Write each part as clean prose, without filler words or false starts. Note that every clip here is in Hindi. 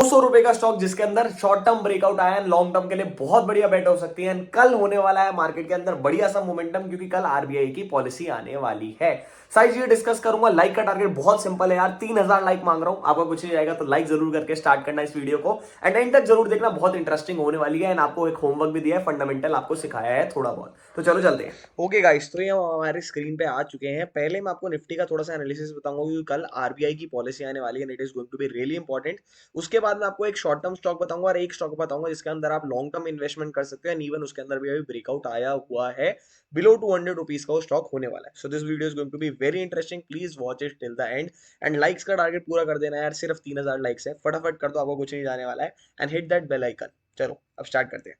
₹200 का स्टॉक जिसके अंदर शॉर्ट टर्म ब्रेकआउट आया है, लॉन्ग टर्म के लिए बहुत बढ़िया बेट हो सकती है। कल होने वाला है मार्केट के अंदर बढ़िया सा मोमेंटम, क्योंकि कल आरबीआई की पॉलिसी आने वाली है। सारी चीजें डिस्कस करूंगा। लाइक का टारगेट बहुत सिंपल है यार, 3000 लाइक मांग रहा हूं। आपका कुछ नहीं जाएगा तो लाइक जरूर करके स्टार्ट करना इस वीडियो को, एंड एंड तक जरूर देखना, बहुत इंटरेस्टिंग होने वाली है। एंड आपको एक होमवर्क भी दिया है, फंडामेंटल आपको सिखाया है थोड़ा बहुत। तो चलो चलते हैं। ओके गाइस, तो ये हम हमारी स्क्रीन पे आ चुके हैं। पहले मैं आपको निफ्टी का थोड़ा सा एनालिसिस बताऊंगा, क्योंकि कल आरबीआई की पॉलिसी आने वाली है, it is going to be really important. उसके बाद मैं आपको एक शॉर्ट टर्म स्टॉक बताऊंगा और एक स्टॉक बताऊंगा जिसके अंदर आप लॉन्ग टर्म इन्वेस्टमेंट कर सकते हैं। इवन उसके अंदर भी अभी ब्रेकआउट आया हुआ है, बिलो ₹200 का वो स्टॉक होने वाला है। So this video is going to be very interesting, please watch it till the end. And likes का टारगेट पूरा कर देना यार, सिर्फ 3000 लाइक्स है, फटाफट कर दो, आपको कुछ नहीं जाने वाला है। And hit that bell icon. चलो अब स्टार्ट करते हैं।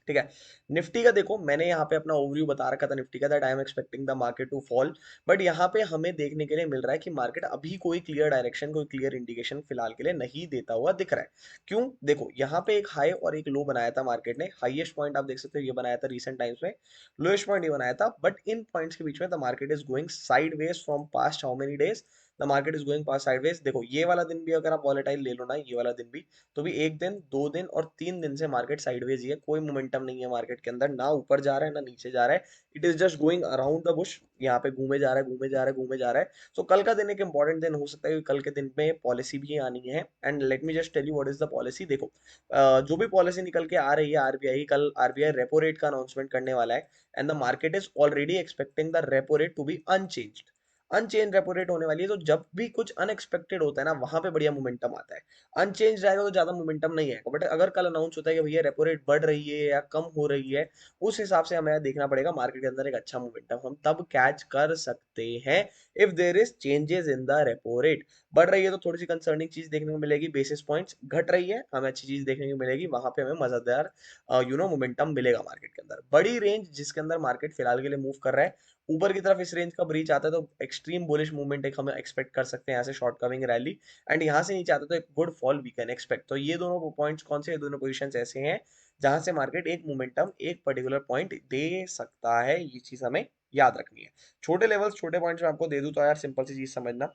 ठीक है। निफ्टी का देखो, मैंने यहाँ पे अपना ओवरव्यू बता रखा था निफ्टी का, that I am expecting the market to fall. But यहाँ पे हमें देखने के लिए मिल रहा है कि मार्केट अभी कोई क्लियर डायरेक्शन, कोई क्लियर इंडिकेशन फिलहाल के लिए नहीं देता हुआ दिख रहा है। क्यों? देखो, यहाँ पे एक हाई और एक लो बनाया था मार्केट ने। हाईएस्ट पॉइंट आप देख सकते हो, ये बनाया था रिसेंट टाइम्स में। लोएस्ट पॉइंट ये बनाया था, बट इन पॉइंट्स के बीच में the market is going sideways from past how many days. The market is going past sideways. देखो, ये वाला दिन भी अगर आप वॉलेटाइल ले लो ना, ये वाला दिन भी, तो भी एक दिन, 2 दिन और 3 दिन से मार्केट साइडवेज ही है। कोई मोमेंटम नहीं है मार्केट के अंदर, ना ऊपर जा रहा है ना नीचे जा रहा है। It is just going around the Bush, यहाँ पे घूमे जा रहा है, घूमे जा रहा है, घूमे जा रहा है। सो कल का दिन एक इंपॉर्टेंट दिन हो सकता है, क्योंकि कल के दिन में पॉलिसी भी आनी है। And let me just tell you what is the policy. देखो, जो भी पॉलिसी निकल के आ रही है आरबीआई, कल आरबीआई रेपो रेट का अनाउंसमेंट करने वाला है। And the market is already expecting the repo rate to be unchanged. Unchange repo rate होने वाली है, तो जब भी कुछ अनएक्सपेक्टेड होता है ना, वहां पे बढ़िया मोमेंटम आता है। अनचेंज रहेगा तो ज्यादा मोमेंटम नहीं आएगा। बट अगर कल अनाउंस होता है कि भैया रेपो रेट बढ़ रही है या कम हो रही है, उस हिसाब से हमें देखना पड़ेगा मार्केट के अंदर एक अच्छा मोमेंटम हम तब कैच कर सकते हैं। If there is changes in the repo rate, बढ़ रही है तो थोड़ी सी कंसर्निंग चीज देखने को मिलेगी, बेसिस पॉइंट्स घट रही है हमें अच्छी चीज देखने को मिलेगी, वहां पे हमें मजेदार मोमेंटम मिलेगा मार्केट के अंदर। बड़ी रेंज जिसके अंदर मार्केट फिलहाल के लिए मूव कर रहा है ऊपर की तरफ, इस रेंज का ब्रीच आता है तो एक्सट्रीम बुलिश मूवमेंट एक हम एक्सपेक्ट कर सकते हैं यहाँ से, शॉर्ट कमिंग रैली। एंड यहाँ से नीचे आता है तो एक good fall we can expect. तो ये दोनों पॉइंट्स कौन से, ये दोनों पोजीशंस ऐसे हैं जहां से मार्केट एक मोमेंटम, एक पर्टिकुलर पॉइंट दे सकता है। ये चीज हमें याद रखनी है। छोटे लेवल्स, छोटे पॉइंट्स में आपको दे दूं तो यार सिंपल सी चीज समझना,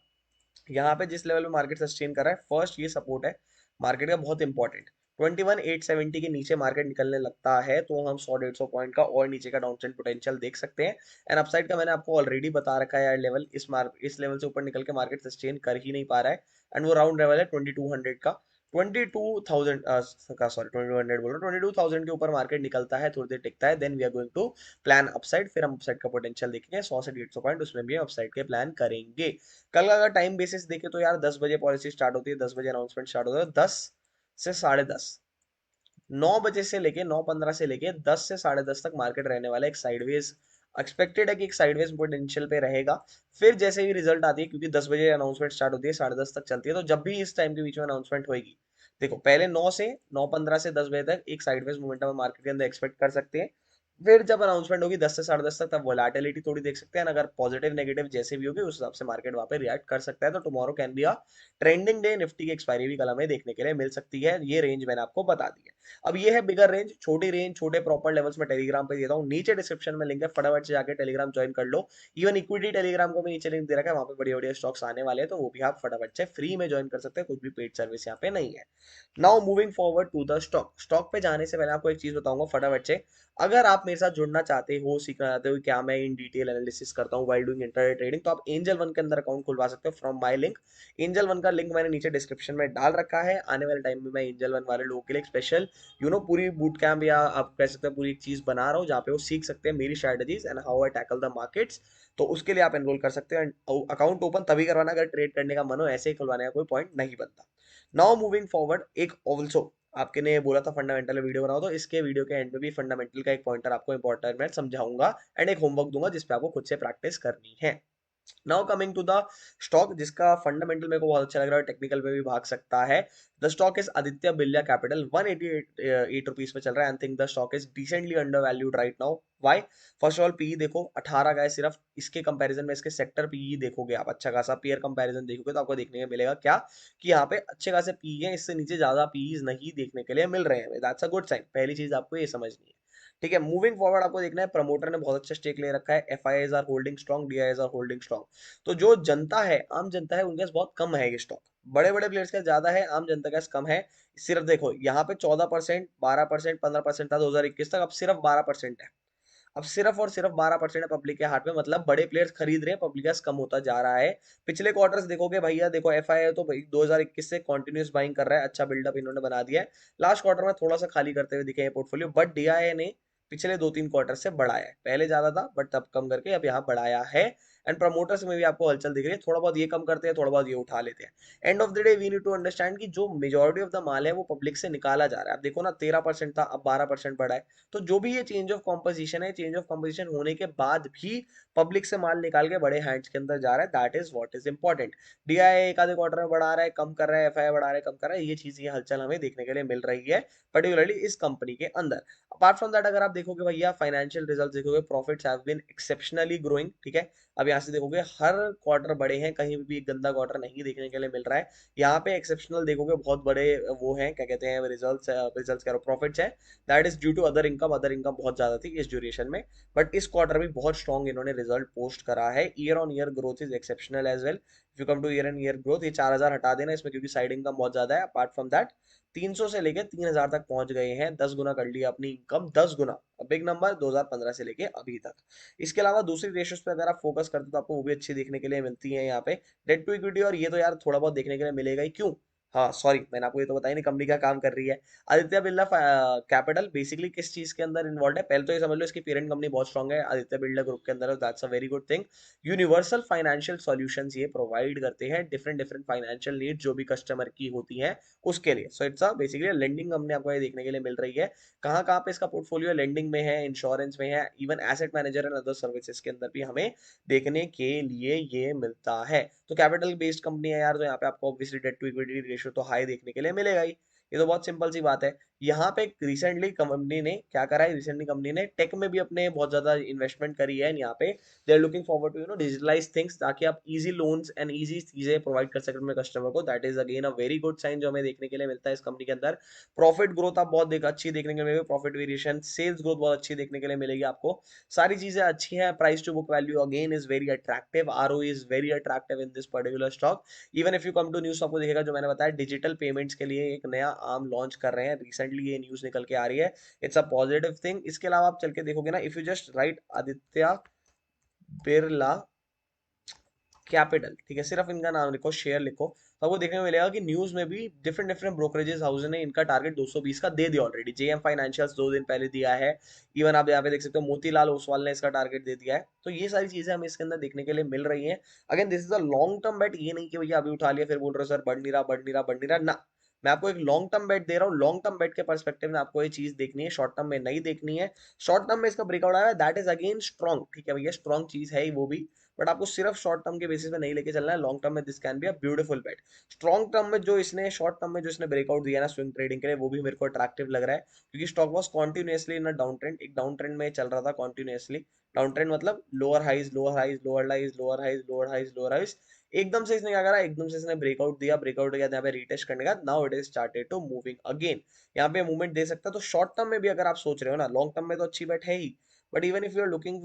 यहाँ पे जिस लेवल पे मार्केट सस्टेन कर रहा है, फर्स्ट ये सपोर्ट है मार्केट का बहुत इंपॉर्टेंट। 21,870 के नीचे मार्केट निकलने लगता है तो हम 100-150 पॉइंट का और नीचे का डाउन ट्रेंड पोटेंशियल देख सकते हैं। एंड अपसाइड का मैंने आपको ऑलरेडी बता रखा है यार, लेवल इस लेवल से ऊपर निकल के मार्केट सस्टेन कर ही नहीं पा रहा है। एंड वो राउंड लेवल है 2200 का। 22,000 का, सॉरी 2200 बोल रहा हूँ, 22,000 के ऊपर मार्केट निकलता है, थोड़ी देर टिकता है, then we are going to plan upside. फिर हम अपसाइड का पोटेंशियल देखेंगे 100 से 150 पॉइंट, उसमें भी अपसाइड के प्लान करेंगे। कल का अगर टाइम बेसिस देखे तो यार 10 बजे पॉलिसी स्टार्ट होती है, 10 बजे अनाउंसमेंट स्टार्ट होता है, 10 से 10:30, 9 बजे से लेके 9:15 से लेके 10 से 10:30 तक मार्केट रहने वाला है एक साइडवेज। एक्सपेक्टेड है कि एक साइडवेज पोटेंशियल पे रहेगा। फिर जैसे ही रिजल्ट आती है, क्योंकि 10 बजे अनाउंसमेंट स्टार्ट होती है, 10:30 तक चलती है, तो जब भी इस टाइम के बीच में अनाउंसमेंट होगी, देखो पहले 9 से 9:15 से 10 बजे तक एक साइडवेज मोमेंटम मार्केट के अंदर एक्सपेक्ट कर सकते हैं। फिर जब अनाउंसमेंट होगी 10 से 10:30 तक, तब वोलेटिलिटी थोड़ी देख सकते हैं। अगर पॉजिटिव नेगेटिव जैसे भी होगी उस हिसाब से मार्केट वहां पे रिएक्ट कर सकता है। तो tomorrow can be a trending day. Nifty की एक्सपायरी भी कल हमें देखने के लिए मिल सकती है। ये रेंज मैंने आपको बता दी है। अब ये है बिगर रेंज, छोटी रेंज, छोटे प्रॉपर लेवल्स में टेलीग्राम पे देता हूँ, नीचे डिस्क्रिप्शन में लिंक है, फटाफट से जाकर टेलीग्राम ज्वाइन कर लो। इवन इक्विटी टेलीग्राम को भी नीचे लिंक दे रखा है, वहां पे बड़ी बड़ी स्टॉक्स आने वाले हैं, तो वो भी आप फटाफट से फ्री में ज्वाइन कर सकते हैं, कुछ भी पेड सर्विस यहाँ पे नहीं है। Now moving forward to the stock. Stock पे जाने से पहले आपको एक चीज बताऊंगा फटाफट से। अगर आप मेरे साथ जुड़ना चाहते हो, सीखना चाहते हो क्या मैं इन डिटेल एनालिसिस करता हूँ वाइल डूइंग इंट्राडे ट्रेडिंग, तो आप एंजल वन के अंदर अकाउंट खुलवा सकते हो from my link. Angel one का लिंक मैंने नीचे डिस्क्रिप्शन में डाल रखा है। आने वाले टाइम में मैं एंजल वन वाले लोगों के लिए एक स्पेशल पूरी बूट कैंप, या आप कह सकते हैं पूरी एक चीज बना रहा हूँ, जहाँ पे वो सीख सकते हैं मेरी strategies and how I tackle the markets. तो उसके लिए आप एनरोल कर सकते हैं। अकाउंट ओपन तभी करवाना अगर ट्रेड करने का मन हो, ऐसे ही खुलवाने का कोई पॉइंट नहीं बनता। नाउ मूविंग फॉरवर्ड, एक ऑल्सो आपके ने बोला था फंडामेंटल वीडियो बनाओ, तो इसके वीडियो के एंड में भी फंडामेंटल का एक पॉइंटर आपको इंपॉर्टेंट मैं समझाऊंगा एंड एक होमवर्क दूंगा जिसपे आपको खुद से प्रैक्टिस करनी है। Now coming to the stock, जिसका फंडामेंटल मेरे को बहुत अच्छा लग रहा है, टेक्निकल पे भी भाग सकता है। The stock is Aditya Birla Capital, 188 rupees पे चल रहा है। I think the stock is decently undervalued right now. Why? First of all PE देखो 18 का है सिर्फ, इसके कंपैरिजन में इसके सेक्टर पीई देखोगे आप, अच्छा खासा पेयर कंपैरिजन देखोगे तो आपको देखने को मिलेगा क्या, कि यहाँ पे अच्छे खासे पीई है, इससे नीचे ज्यादा पीई नहीं देखने के लिए मिल रहे हैं। दैट्स अ गुड साइन, पहली चीज आपको ये समझनी है। ठीक है, मूविंग फॉरवर्ड आपको देखना है प्रमोटर ने बहुत अच्छा स्टेक ले रखा है, FIIs are holding strong, DIIs are holding strong. तो जो जनता है, आम जनता है, उनके पास बहुत कम है ये स्टॉक। बड़े बड़े प्लेयर्स का ज्यादा है, आम जनता का कम है। सिर्फ देखो यहाँ पे 14%, 12%, 15% था 2021 तक, अब सिर्फ 12% है। अब सिर्फ और सिर्फ 12% है पब्लिक के हाथ में, मतलब बड़े प्लेयर्स खरीद रहे हैं, पब्लिक का कम होता जा रहा है। पिछले क्वार्टर्स देखोगे भैया, देखो एफआई तो भाई 2021 से कंटिन्यूस बाइंग कर रहा है, अच्छा बिल्डअप इन्होंने बना दिया है। लास्ट क्वार्टर में थोड़ा सा खाली करते हुए दिखे हैं पोर्टफोलियो, बट डीआईए ने पिछले 2-3 क्वार्टर से बढ़ाया है, पहले ज्यादा था बट तब कम करके अब यहाँ बढ़ाया है। एंड प्रमोटर्स में भी आपको हलचल दिख रही है, थोड़ा बहुत ये कम करते हैं, थोड़ा बहुत ये उठा लेते हैं। End of the day we need to understand कि जो मेजोरिटी ऑफ द माल है वो पब्लिक से निकाला जा रहा है। अब देखो ना, 13% था, अब 12% बढ़ा है। तो जो भी ये चेंज ऑफ कॉम्पोजिशन है, चेंज ऑफ कॉम्पोजिशन होने के बाद भी पब्लिक से माल निकाल के बड़े हैंड्स के अंदर जा रहा है, that is what is important. DI एक आधे क्वार्टर में बढ़ा रहा है, कम कर रहा है, एफआई बढ़ा रहा है, कम कर रहा है, ये चीज, ये हलचल हमें देखने के लिए मिल रही है, पर्टिकुलरली इस कंपनी के अंदर। अपार्ट फ्रॉम दैट, अगर आप देखोगे भैया फाइनेंशियल रिजल्ट देखोगे, profits have been exceptionally growing, ठीक है। अब यहाँ से देखोगे हर क्वार्टर बड़े हैं, कहीं भी एक गंदा क्वार्टर नहीं देखने के लिए मिल रहा है। यहाँ पे एक्सेप्शनल देखोगे बहुत बड़े वो हैं, क्या कहते हैं, रिजल्ट्स, रिजल्ट्स कह रहा हूँ, प्रॉफिट्स हैं। That is due to other income, other income बहुत ज्यादा थी इस ड्यूरेशन में। बट इस क्वार्टर भी बहुत स्ट्रॉन्ग इन्होंने रिजल्ट पोस्ट करा है। Year on year growth is exceptional as well. If you come to year end year growth, ये 4,000 हटा देना इसमें क्योंकि साइड इनकम बहुत ज्यादा है। अपार्ट फ्रॉम दैट 300 से लेके 3,000 तक पहुंच गए हैं, 10 गुना कर लिया अपनी इनकम, 10 गुना, बिग नंबर, 2015 से लेके अभी तक। इसके अलावा दूसरी रेशियोज पे अगर आप फोकस करते हो तो आपको वो भी अच्छी देखने के लिए मिलती है यहाँ पे। डेट टू इक्विटी, और ये तो यार थोड़ा बहुत देखने के लिए मिलेगा ही, क्यों, हाँ सॉरी मैंने आपको ये तो बताया नहीं कंपनी क्या काम कर रही है। आदित्य बिरला कैपिटल बेसिकली किस चीज के अंदर इन्वॉल्व है, पहले तो ये समझ लो इसकी पेरेंट कंपनी बहुत स्ट्रांग है, आदित्य बिरला ग्रुप के अंदर, that's a very good thing. Universal financial solutions ये प्रोवाइड करते हैं डिफरेंट डिफरेंट फाइनेंशियल नीड जो भी कस्टमर की होती हैं उसके लिए। So it's a basically lending company आपको ये देखने के लिए मिल रही है। कहाँ कहाँ पे इसका पोर्टफोलियो लेंडिंग में है, इंश्योरेंस में है, even asset manager and other services के अंदर भी हमें देखने के लिए ये मिलता है। तो कैपिटल बेस्ड कंपनी है यार, तो यहाँ पे आपको obviously debt to equity ratio तो हाई देखने के लिए मिलेगा ही। ये तो बहुत सिंपल सी बात है। यहाँ पे रिसेंटली कंपनी ने क्या करा है, रिसेंटली कंपनी ने टेक में भी अपने बहुत ज्यादा इन्वेस्टमेंट करी है। यहाँ पे they are looking forward to digitalise things, ताकि आप इजी लोन्स एंड इजी चीजें प्रोवाइड कर सकें अपने कस्टमर को। That is again a very good sign जो हमें देखने के लिए मिलता है इस कंपनी के अंदर। प्रॉफिट ग्रोथ आप बहुत अच्छी देखने के लिए मिलेगी, प्रॉफिट वेरिएशन, सेल्स ग्रोथ बहुत अच्छी देखने के लिए मिलेगी आपको। सारी चीजें अच्छी हैं। Price to book value again is very attractive, R O is very attractive in this particular stock. Even if you come to news, आपको दिखेगा जो मैंने बताया डिजिटल पेमेंट्स के लिए एक नया आर्म लॉन्च कर रहे हैं, रिसेंटली ये न्यूज निकल के आ रही है। It's a positive thing. इसके अलावा आप चल के देखोगे ना, if you just right Aditya Birla capital, ठीक है, सिर्फ इनका नाम लिखो, शेयर लिखो, तो आपको देखने को मिलेगा कि न्यूज में भी डिफरेंट डिफरेंट ब्रोकरेजेस हाउस ने इनका टारगेट 220 का दे दिया ऑलरेडी। जेएम फाइनेंशियल्स 2 दिन पहले दिया है। इवन आप यहाँ पे देख सकते हो मोतीलाल ओसवाल ने इसका टारगेट दे दिया है। तो ये सारी चीजें हमें इसके अंदर देखने के लिए मिल रही है। Again this is a long term bet, ये नहीं कि भैया अभी उठा लिया फिर बोल रहे हो सर बढ़ नहीं रहा, बढ़ नहीं रहा, बढ़ नहीं रहा ना। मैं आपको एक लॉन्ग टर्म बेट दे रहा हूँ, लॉन्ग टर्म बेट के पर्सपेक्टिव में आपको ये चीज देखनी है, शॉर्ट टर्म में नहीं देखनी है। शॉर्ट टर्म में इसका ब्रेकआउट आया है, दैट इज अगेन स्ट्रॉन्ग, ठीक है भैया, स्ट्रॉन्ग चीज है ही वो भी। बट आपको सिर्फ शॉर्ट टर्म के बेसिस पे नहीं लेके चलना है, लॉन्ग टर्म में this can be a beautiful bet. Strong term में जो इसने, शॉर्ट टर्म में जो इसने ब्रेकआउट दिया ना स्विंग ट्रेडिंग के लिए, वो भी मेरे को अट्रैक्टिव लग रहा है, क्योंकि stock was continuously in down trend, एक डाउन ट्रेंड में चल रहा था कॉन्टिन्यूसली। डाउन ट्रेंड मतलब lower highs, lower highs, lower highs, lower highs, lower highs, lower highs. एकदम से इसने क्या करा, एकदम से इसने ब्रेकआउट दिया, ब्रेकआउट दिया, यहाँ पे रिटेस्ट करने का, now it is started to moving again. यहाँ पे मूवमेंट दे सकता है। तो शॉर्ट टर्म में भी अगर आप सोच रहे हो ना, लॉन्ग टर्म में तो अच्छी बेट है ही, but even if you are looking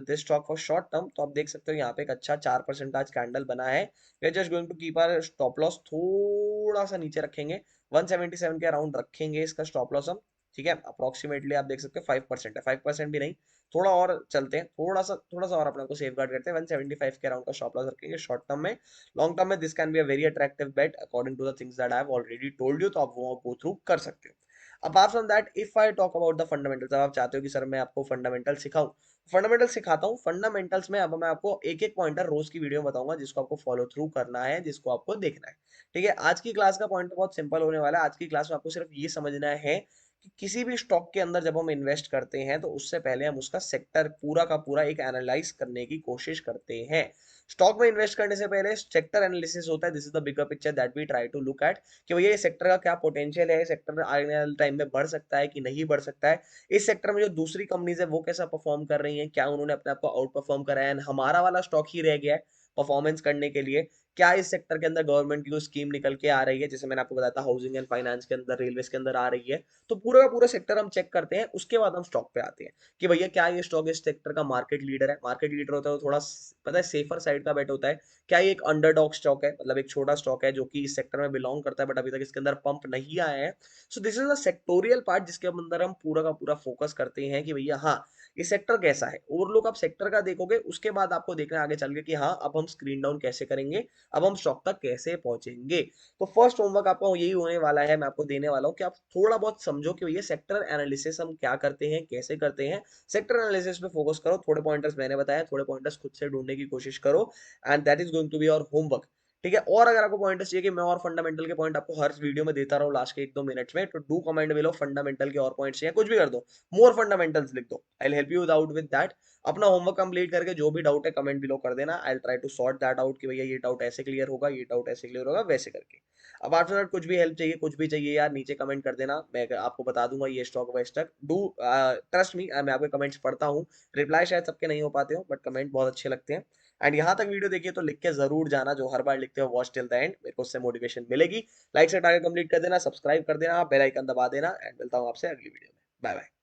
this stock for short term, तो आप देख सकते हो यहाँ पे एक अच्छा 4% का आज कैंडल बना है। We are just going to keep our stop loss थोड़ा सा नीचे रखेंगे, 177 के अराउंड रखेंगे इसका स्टॉप लॉस हम, ठीक है। अप्रोक्सीमेटली आप देख सकते हो 5% है, 5% भी नहीं, थोड़ा और चलते हैं, थोड़ा सा और अपने को सेफ गार्ड करते हैं, 175 के अराउंड का स्टॉप लॉस रखेंगे शॉर्ट टर्म में। लॉन्ग टर्म में this can be a very attractive bet according to the things that I have already told you, तो आप वो गो थ्रू कर सकते हो। Apart from that, if I talk about the fundamentals, अब आप चाहते हो कि सर मैं आपको फंडामेंटल सिखाऊं, फंडामेंटल सिखाता हूँ। फंडामेंटल्स में अब मैं आपको एक एक पॉइंटर रोज की वीडियो में बताऊंगा, जिसको आपको फॉलो थ्रू करना है, जिसको आपको देखना है, ठीक है। आज की क्लास का पॉइंट बहुत सिंपल होने वाला है। आज की क्लास में आपको सिर्फ ये समझना है कि किसी भी स्टॉक के अंदर जब हम इन्वेस्ट करते हैं तो उससे पहले हम उसका सेक्टर पूरा का पूरा एक एनालाइज करने की कोशिश करते हैं। स्टॉक में इन्वेस्ट करने से पहले सेक्टर एनालिसिस होता है, this is the bigger picture that we try to look at, कि भैया ये सेक्टर का क्या पोटेंशियल है, सेक्टर आने वाले टाइम में बढ़ सकता है कि नहीं बढ़ सकता है, इस सेक्टर में जो दूसरी कंपनीज है वो कैसा परफॉर्म कर रही हैं, क्या उन्होंने अपने आप को आउट परफॉर्म करा है, हमारा वाला स्टॉक ही रह गया है परफॉर्मेंस करने के लिए, क्या इस सेक्टर के अंदर गवर्नमेंट की कोई स्कीम निकल के आ रही है, जैसे मैंने आपको बताया था हाउसिंग एंड फाइनेंस के अंदर, रेलवे के अंदर आ रही है। तो पूरा का पूरा सेक्टर हम चेक करते हैं, उसके बाद हम स्टॉक पे आते हैं कि भैया क्या ये स्टॉक इस सेक्टर का मार्केट लीडर है। मार्केट लीडर होता है तो थोड़ा पता है सेफर साइड का बेट होता है। क्या ये एक अंडरडॉग स्टॉक है, मतलब एक छोटा स्टॉक है जो कि इस सेक्टर में बिलोंग करता है बट अभी तक इसके अंदर पंप नहीं आया है। So this is a sectoral part जिसके अंदर हम पूरा का पूरा फोकस करते हैं कि भैया हाँ ये सेक्टर कैसा है। और लोग आप सेक्टर का देखोगे, उसके बाद आपको देखना है आगे चल के कि हाँ अब हम स्क्रीन डाउन कैसे करेंगे, अब हम स्टॉक तक कैसे पहुंचेंगे। तो फर्स्ट होमवर्क आपका यही होने वाला है, मैं आपको देने वाला हूँ कि आप थोड़ा बहुत समझो कि भैया सेक्टर एनालिसिस हम क्या करते हैं, कैसे करते हैं। सेक्टर एनालिसिस पे फोकस करो, थोड़े पॉइंटर्स मैंने बताया, थोड़े पॉइंटर्स खुद से ढूंढने की कोशिश करो, and that is going to be your homework. ठीक है, और अगर आपको पॉइंटर्स चाहिए कि मैं और फंडामेंटल के पॉइंट आपको हर वीडियो में देता रहूं लास्ट के 1-2 मिनट्स में, तो डू कमेंट बिलो फंडामेंटल के और पॉइंट्स चाहिए, कुछ भी कर दो, मोर फंडामेंटल्स लिख दो, I will help you out with that. अपना होमवर्क कंप्लीट करके जो भी डाउट है कमेंट बिलो कर देना, I will try to sort that out कि भैया ये डाउट ऐसे क्लियर होगा, ये डाउट ऐसे क्लियर होगा, वैसे करके। अब आफ्टर दैट कुछ भी हेल्प चाहिए, कुछ भी चाहिए यार, नीचे कमेंट कर देना, मैं आपको बता दूंगा ये stock wise stock. Do trust me, मैं आपके कमेंट्स पढ़ता हूँ, रिप्लाई शायद सबके नहीं हो पाते हो बट कमेंट बहुत अच्छे लगते हैं। एंड यहाँ तक वीडियो देखिए तो लिख के जरूर जाना, जो हर बार लिखते हो वॉच टिल द एंड, मेरे को उससे मोटिवेशन मिलेगी। लाइक से टारगेट कंप्लीट कर देना, सब्सक्राइब कर देना, बेल आइकन दबा देना, एंड मिलता हूँ आपसे अगली वीडियो में। Bye bye.